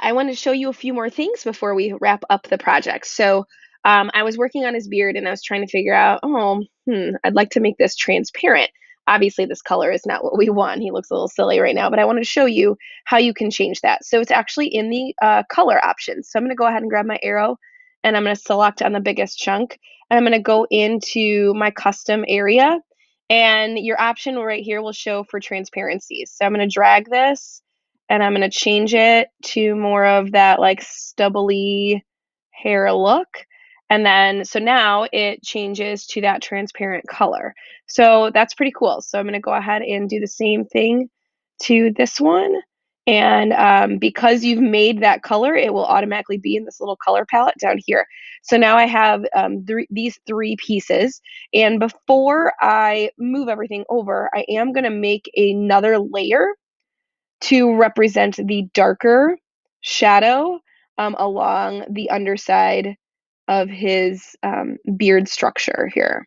I wanted to show you a few more things before we wrap up the project. So I was working on his beard and I was trying to figure out, I'd like to make this transparent. Obviously, this color is not what we want. He looks a little silly right now, but I wanted to show you how you can change that. So it's actually in the color options. So I'm going to go ahead and grab my arrow and I'm going to select on the biggest chunk. And I'm going to go into my custom area. And your option right here will show for transparencies. So I'm going to drag this and I'm going to change it to more of that like stubbly hair look. And then, so now it changes to that transparent color. So that's pretty cool. So I'm going to go ahead and do the same thing to this one. And because you've made that color, it will automatically be in this little color palette down here. So now I have these three pieces. And before I move everything over, I am going to make another layer to represent the darker shadow along the underside of his beard structure here.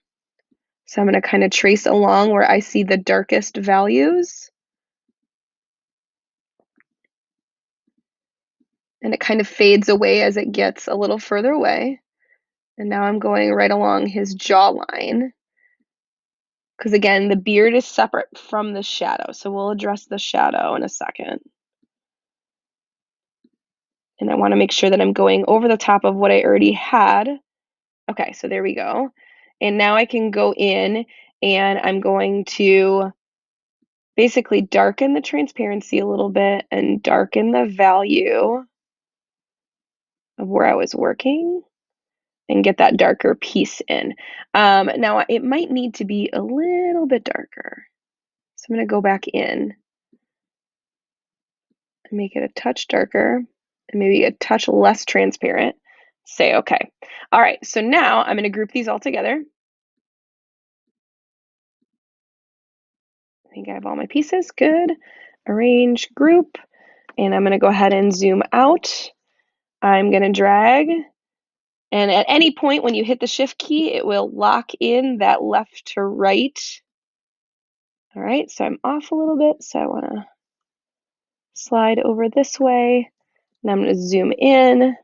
So I'm going to kind of trace along where I see the darkest values. And it kind of fades away as it gets a little further away. And now I'm going right along his jawline. Because again, the beard is separate from the shadow. So we'll address the shadow in a second. And I want to make sure that I'm going over the top of what I already had. Okay, so there we go. And now I can go in and I'm going to basically darken the transparency a little bit and darken the value of where I was working and get that darker piece in. Now it might need to be a little bit darker. So I'm going to go back in and make it a touch darker and maybe a touch less transparent. Say okay. All right, so now I'm going to group these all together. I think I have all my pieces. Good. Arrange, group, and I'm going to go ahead and zoom out. I'm going to drag, and at any point when you hit the shift key, it will lock in that left to right. All right, so I'm off a little bit, so I want to slide over this way, and I'm going to zoom in.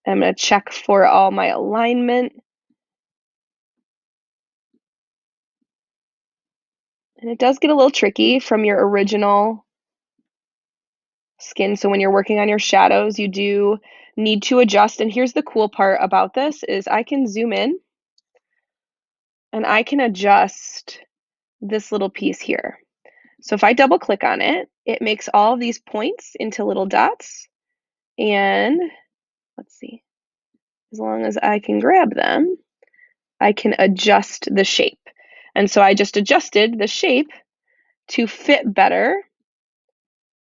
I'm going to check for all my alignment. And it does get a little tricky from your original skin. So when you're working on your shadows, you do need to adjust. And here's the cool part about this is I can zoom in and I can adjust this little piece here. So if I double click on it, it makes all of these points into little dots. And let's see, as long as I can grab them, I can adjust the shape. And so I just adjusted the shape to fit better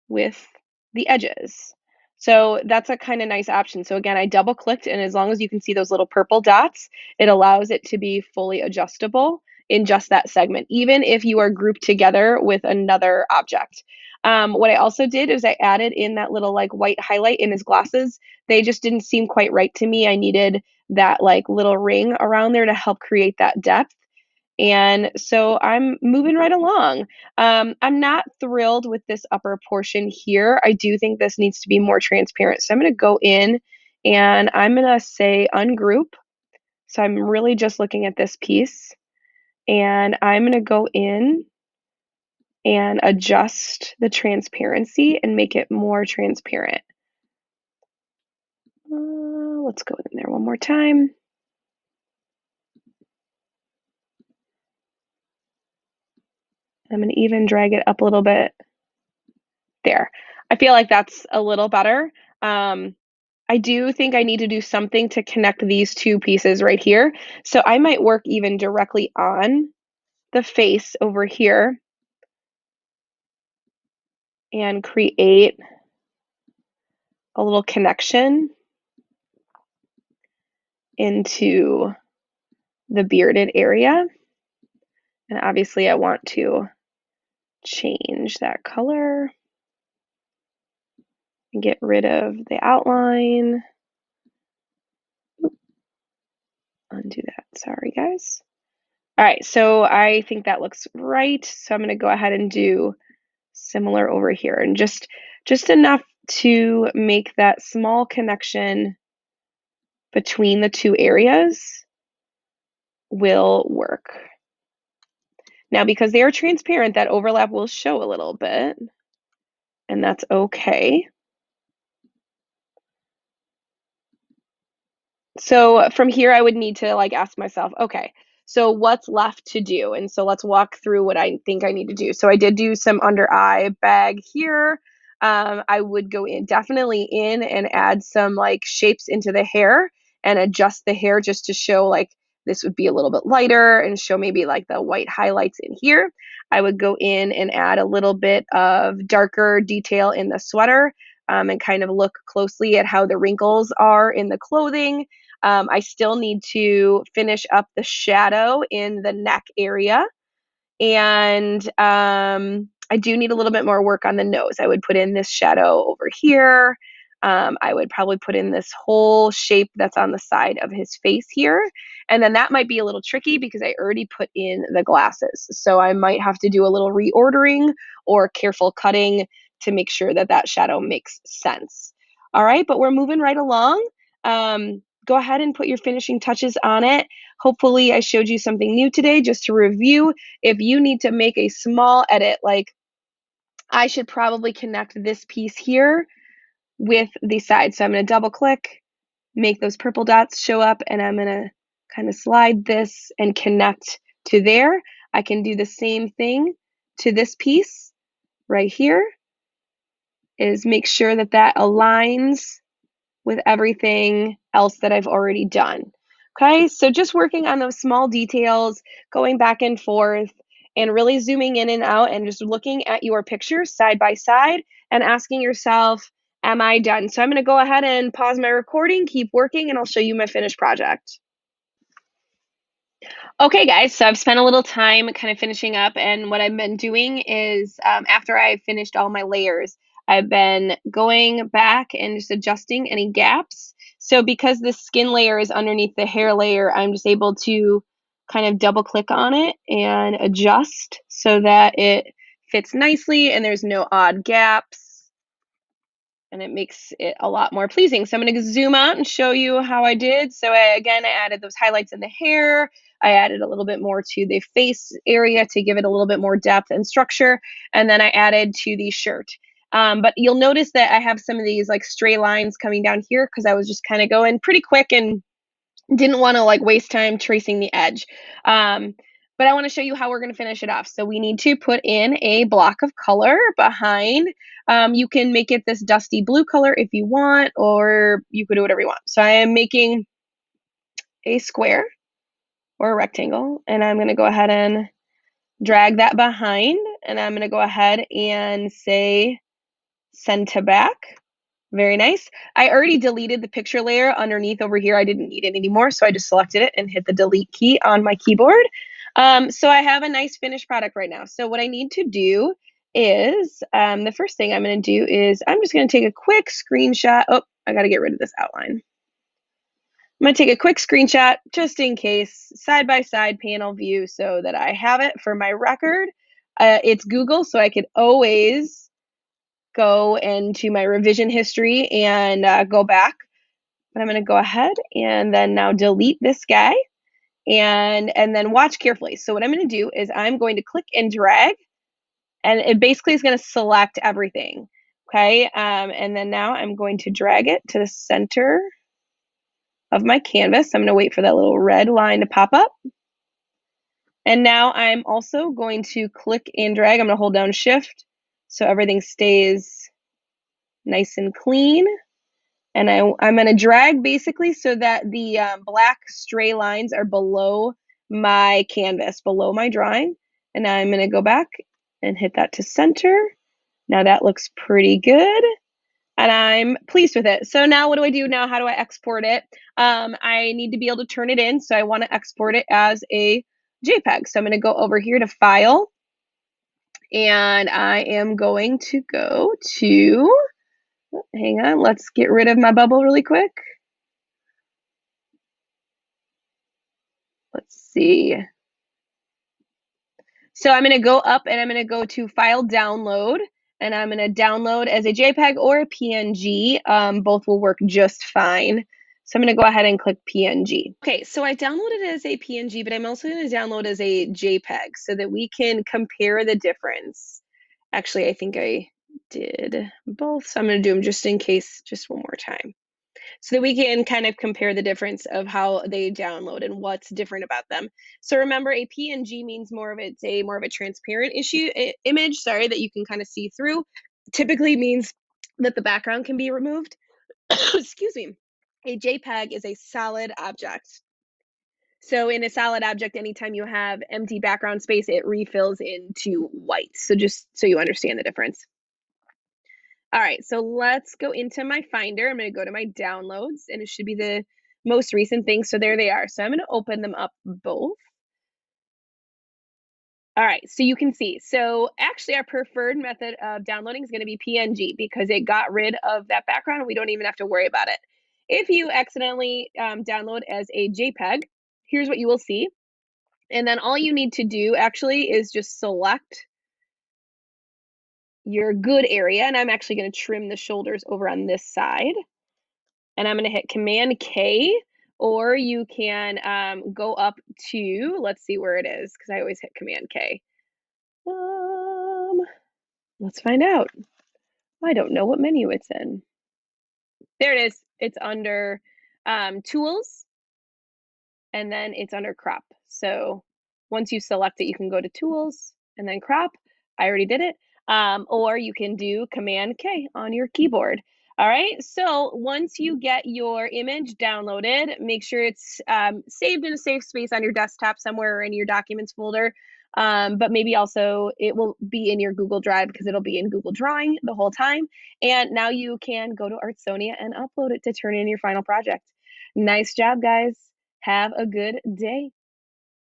with the edges. So that's a kind of nice option. So again, I double clicked, and as long as you can see those little purple dots, it allows it to be fully adjustable in just that segment, even if you are grouped together with another object. What I also did is I added in that little like white highlight in his glasses. They just didn't seem quite right to me. I needed that like little ring around there to help create that depth. And so I'm moving right along. I'm not thrilled with this upper portion here. I do think this needs to be more transparent. So I'm going to go in and I'm going to say ungroup. So I'm really just looking at this piece. And I'm going to go in and adjust the transparency and make it more transparent. Let's go in there one more time. I'm going to even drag it up a little bit. There. I feel like that's a little better. I do think I need to do something to connect these two pieces right here. So I might work even directly on the face over here and create a little connection into the bearded area. And obviously I want to change that color and get rid of the outline. Undo that, sorry guys. All right, so I think that looks right. So I'm gonna go ahead and do similar over here and just enough to make that small connection between the two areas will work. Now, because they are transparent, that overlap will show a little bit, and that's okay. So from here, I would need to like ask myself, okay, so what's left to do? And so let's walk through what I think I need to do. So I did do some under eye bag here. I would go in definitely in and add some like shapes into the hair and adjust the hair just to show like this would be a little bit lighter and show maybe like the white highlights in here. I would go in and add a little bit of darker detail in the sweater and kind of look closely at how the wrinkles are in the clothing. I still need to finish up the shadow in the neck area. And I do need a little bit more work on the nose. I would put in this shadow over here. I would probably put in this whole shape that's on the side of his face here. And then that might be a little tricky because I already put in the glasses. So I might have to do a little reordering or careful cutting to make sure that that shadow makes sense. All right, but we're moving right along. Go ahead and put your finishing touches on it. Hopefully I showed you something new today. Just to review, if you need to make a small edit, like I should probably connect this piece here with the side. So I'm going to double click, make those purple dots show up, and I'm going to kind of slide this and connect to there. I can do the same thing to this piece right here, is make sure that that aligns with everything else that I've already done. Okay, so just working on those small details, going back and forth, and really zooming in and out and just looking at your pictures side by side and asking yourself, am I done? So I'm gonna go ahead and pause my recording, keep working, and I'll show you my finished project. Okay, guys, so I've spent a little time kind of finishing up, and what I've been doing is after I've finished all my layers, I've been going back and just adjusting any gaps. So because the skin layer is underneath the hair layer, I'm just able to kind of double click on it and adjust so that it fits nicely and there's no odd gaps and it makes it a lot more pleasing. So I'm going to zoom out and show you how I did. So again, I added those highlights in the hair. I added a little bit more to the face area to give it a little bit more depth and structure. And then I added to the shirt. But you'll notice that I have some of these like stray lines coming down here because I was just kind of going pretty quick and didn't want to like waste time tracing the edge. But I want to show you how we're going to finish it off. So we need to put in a block of color behind. You can make it this dusty blue color if you want, or you could do whatever you want. So I am making a square or a rectangle, and I'm going to go ahead and drag that behind, and I'm going to go ahead and say send to back. Very nice. I already deleted the picture layer underneath over here. I didn't need it anymore, so I just selected it and hit the delete key on my keyboard. So I have a nice finished product right now. So what I need to do is, the first thing I'm going to do is I'm just going to take a quick screenshot. Oh, I got to get rid of this outline. I'm going to take a quick screenshot just in case, side-by-side panel view so that I have it for my record. It's Google, so I could always go into my revision history and go back. But I'm going to go ahead and then now delete this guy and then watch carefully. So what I'm going to do is I'm going to click and drag, and it basically is going to select everything. Okay, and then now I'm going to drag it to the center of my canvas. I'm going to wait for that little red line to pop up. And now I'm also going to click and drag. I'm going to hold down Shift so everything stays nice and clean. And I'm going to drag basically so that the black stray lines are below my canvas, below my drawing. And now I'm going to go back and hit that to center. Now that looks pretty good. And I'm pleased with it. So now what do I do now? How do I export it? I need to be able to turn it in. So I want to export it as a JPEG. So I'm going to go over here to File. And I am going to go to, hang on, let's get rid of my bubble really quick. Let's see. So I'm going to go up and I'm going to go to File, Download. and I'm gonna download as a JPEG or a PNG. Both will work just fine. So I'm gonna go ahead and click PNG. Okay, so I downloaded it as a PNG, but I'm also gonna download as a JPEG so that we can compare the difference. Actually, I think I did both, so I'm gonna do them just in case, just one more time, so that we can kind of compare the difference of how they download and what's different about them. So remember, a PNG means more of a transparent image, sorry, that you can kind of see through. Typically means that the background can be removed. Excuse me. A JPEG is a solid object. So in a solid object, anytime you have empty background space, it refills into white. So just so you understand the difference. All right, so let's go into my Finder. I'm going to go to my downloads, and it should be the most recent thing. So there they are. So I'm going to open them up both. All right, so you can see. So actually, our preferred method of downloading is going to be PNG because it got rid of that background. And we don't even have to worry about it. If you accidentally download as a JPEG, here's what you will see. And then all you need to do actually is just select your good area. And I'm actually going to trim the shoulders over on this side. And I'm going to hit Command K, or you can go up to, let's see where it is, because I always hit Command K. Let's find out. I don't know what menu it's in. There it is. It's under Tools, and then it's under Crop. So once you select it, you can go to Tools and then Crop. I already did it. Or you can do Command K on your keyboard. All right, so once you get your image downloaded, make sure it's saved in a safe space on your desktop somewhere or in your documents folder. But maybe also it will be in your Google Drive because it'll be in Google Drawing the whole time. And now you can go to Artsonia and upload it to turn in your final project. Nice job, guys. Have a good day.